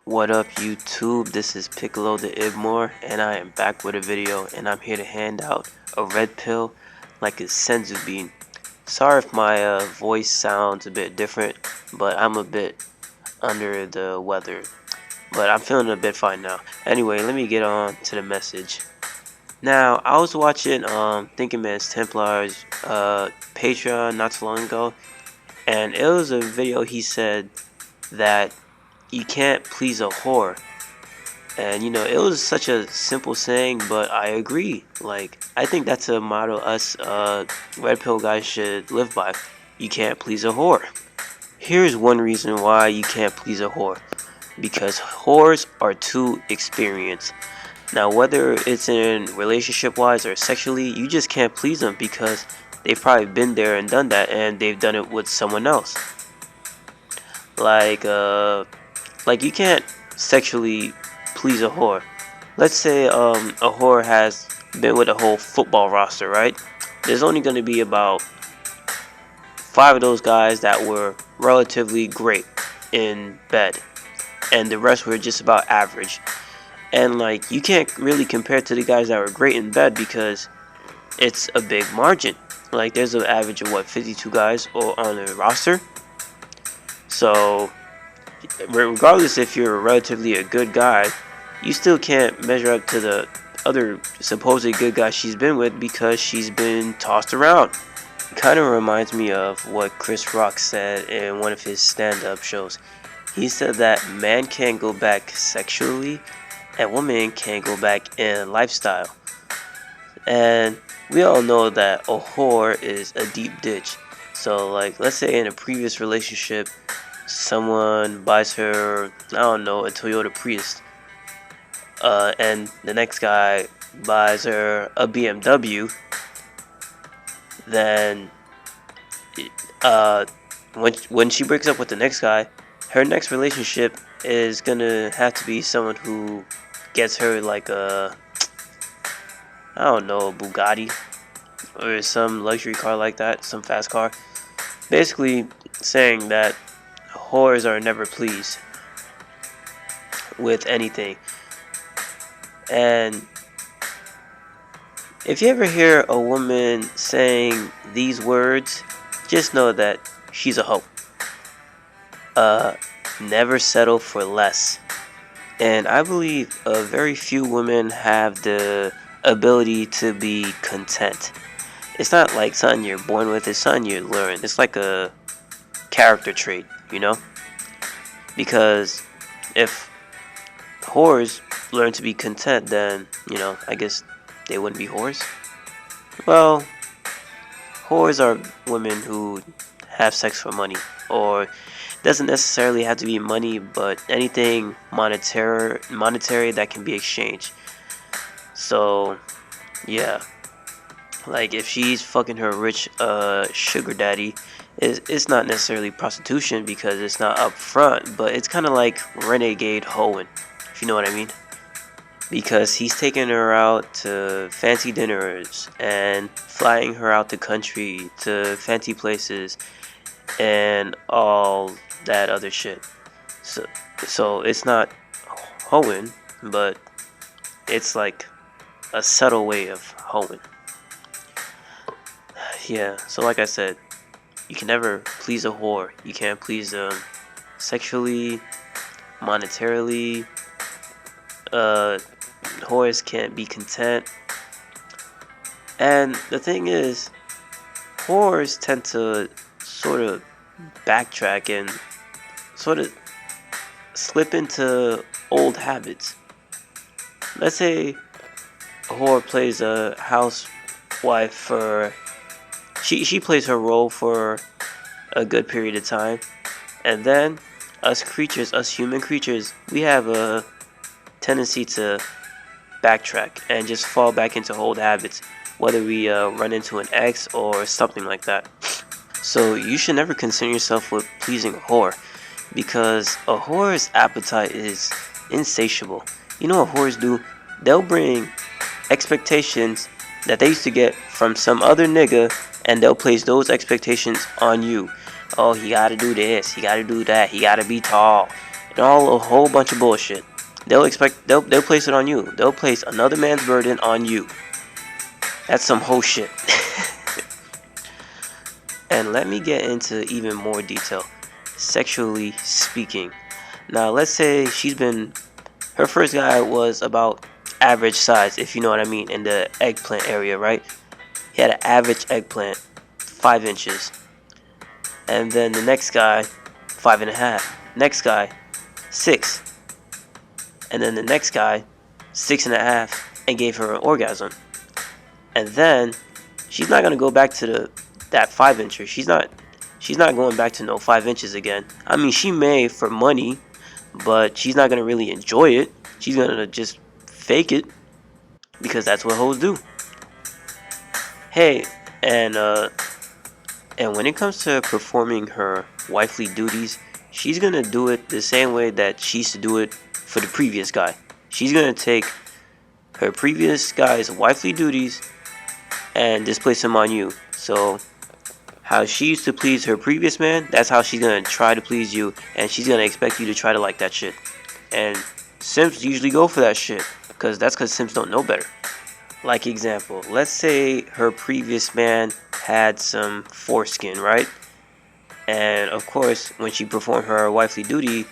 What up YouTube, this is Piccolo the Ibmore and I am back with a video and I'm here to hand out a red pill like a senzu bean. Sorry if my voice sounds a bit different, but I'm a bit under the weather, but I'm feeling a bit fine now. Anyway, let me get on to the message. Now, I was watching Thinking Man's Templars Patreon not too long ago, and it was a video he said that you can't please a whore. And it was such a simple saying, but I agree. Like, I think that's a motto us red pill guys should live by. You can't please a whore. Here's one reason why you can't please a whore. Because whores are too experienced. Now, whether it's in relationship wise or sexually, you just can't please them because they've probably been there and done that, and they've done it with someone else. Like you can't sexually please a whore. Let's say a whore has been with a whole football roster, right? There's only going to be about 5 of those guys that were relatively great in bed, and the rest were just about average. And like, you can't really compare to the guys that were great in bed because it's a big margin. Like, there's an average of 52 guys on a roster. So regardless if you're relatively a good guy, you still can't measure up to the other supposedly good guy she's been with because she's been tossed around. It kind of reminds me of what Chris Rock said in one of his stand-up shows. He said that man can't go back sexually and woman can't go back in lifestyle. And we all know that a whore is a deep ditch. So like, let's say in a previous relationship, someone buys her, I don't know, a Toyota Prius, and the next guy buys her a BMW. Then when she breaks up with the next guy, her next relationship is gonna have to be someone who gets her like a Bugatti or some luxury car like that, some fast car. Basically saying that whores are never pleased with anything. And if you ever hear a woman saying these words, just know that she's a hoe. Never settle for less. And I believe very few women have the ability to be content. It's not like something you're born with, it's something you learn. It's like a character trait, because if whores learn to be content, then I guess they wouldn't be whores. Well, whores are women who have sex for money, or doesn't necessarily have to be money, but anything monetary that can be exchanged. So yeah, like if she's fucking her rich sugar daddy, it's not necessarily prostitution because it's not upfront, but it's kind of like renegade hoeing, if you know what I mean. Because he's taking her out to fancy dinners and flying her out the country to fancy places and all that other shit. So it's not hoeing, but it's like a subtle way of hoeing. Yeah, so like I said, you can never please a whore. You can't please them sexually, monetarily. Whores can't be content. And the thing is, whores tend to sort of backtrack and sort of slip into old habits. Let's say a whore plays a housewife for she plays her role for a good period of time, and then us human creatures, we have a tendency to backtrack and just fall back into old habits, whether we run into an ex or something like that. So you should never concern yourself with pleasing a whore, because a whore's appetite is insatiable. You know what whores do? They'll bring expectations that they used to get from some other nigga, and they'll place those expectations on you. Oh, he gotta do this, he gotta do that, he gotta be tall, and a whole bunch of bullshit. They'll place it on you. They'll place another man's burden on you. That's some whole shit. And let me get into even more detail. Sexually speaking. Now let's say her first guy was about average size, if you know what I mean, in the eggplant area, right? He had an average eggplant, 5 inches. And then the next guy, 5.5. Next guy, 6. And then the next guy, 6.5, and gave her an orgasm. And then she's not gonna go back to that 5 incher. She's not going back to no 5 inches again. I mean, she may for money, but she's not gonna really enjoy it. She's gonna just fake it because that's what hoes do. Hey, and when it comes to performing her wifely duties, she's gonna do it the same way that she used to do it for the previous guy. She's gonna take her previous guy's wifely duties and displace them on you. So how she used to please her previous man, that's how she's gonna try to please you, and she's gonna expect you to try to like that shit. And simps usually go for that shit, because simps don't know better. Like example, let's say her previous man had some foreskin, right? And of course, when she performed her wifely duty,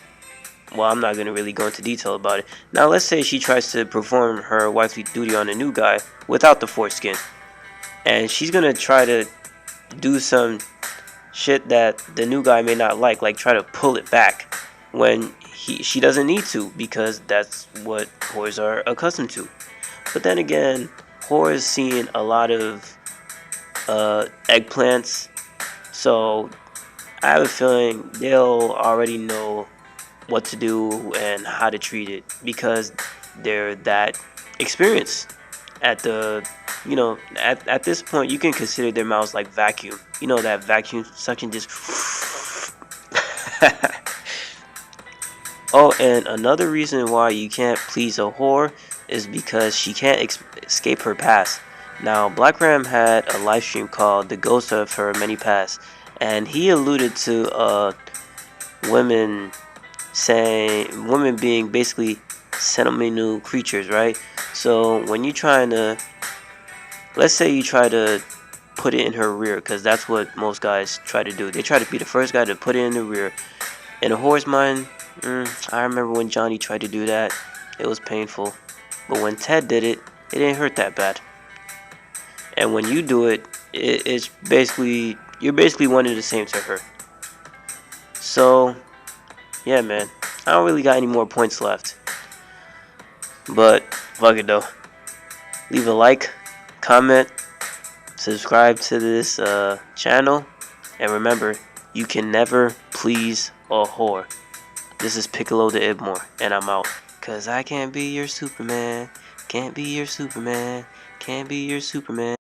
well, I'm not gonna really go into detail about it. Now let's say she tries to perform her wifely duty on a new guy without the foreskin, and she's gonna try to do some shit that the new guy may not like try to pull it back when she doesn't need to, because that's what whores are accustomed to. But then again, whores seeing a lot of eggplants, so I have a feeling they'll already know what to do and how to treat it, because they're that experienced at at this point. You can consider their mouths like vacuum. You know, that vacuum suction just Oh, and another reason why you can't please a whore is because she can't escape her past. Now, Black Ram had a live stream called The Ghost of Her Many Past, and he alluded to women being basically sentimental creatures, right? So when let's say you try to put it in her rear, because that's what most guys try to do. They try to be the first guy to put it in the rear. In a whore's mind, I remember when Johnny tried to do that. It was painful. But when Ted did it, it didn't hurt that bad. And when you do it, you're basically one and the same to her. So, yeah, man. I don't really got any more points left. But, fuck it though. Leave a like, comment, subscribe to this channel, and remember, you can never please a whore. This is Piccolo the Ibmore, and I'm out. Cause I can't be your Superman, can't be your Superman, can't be your Superman.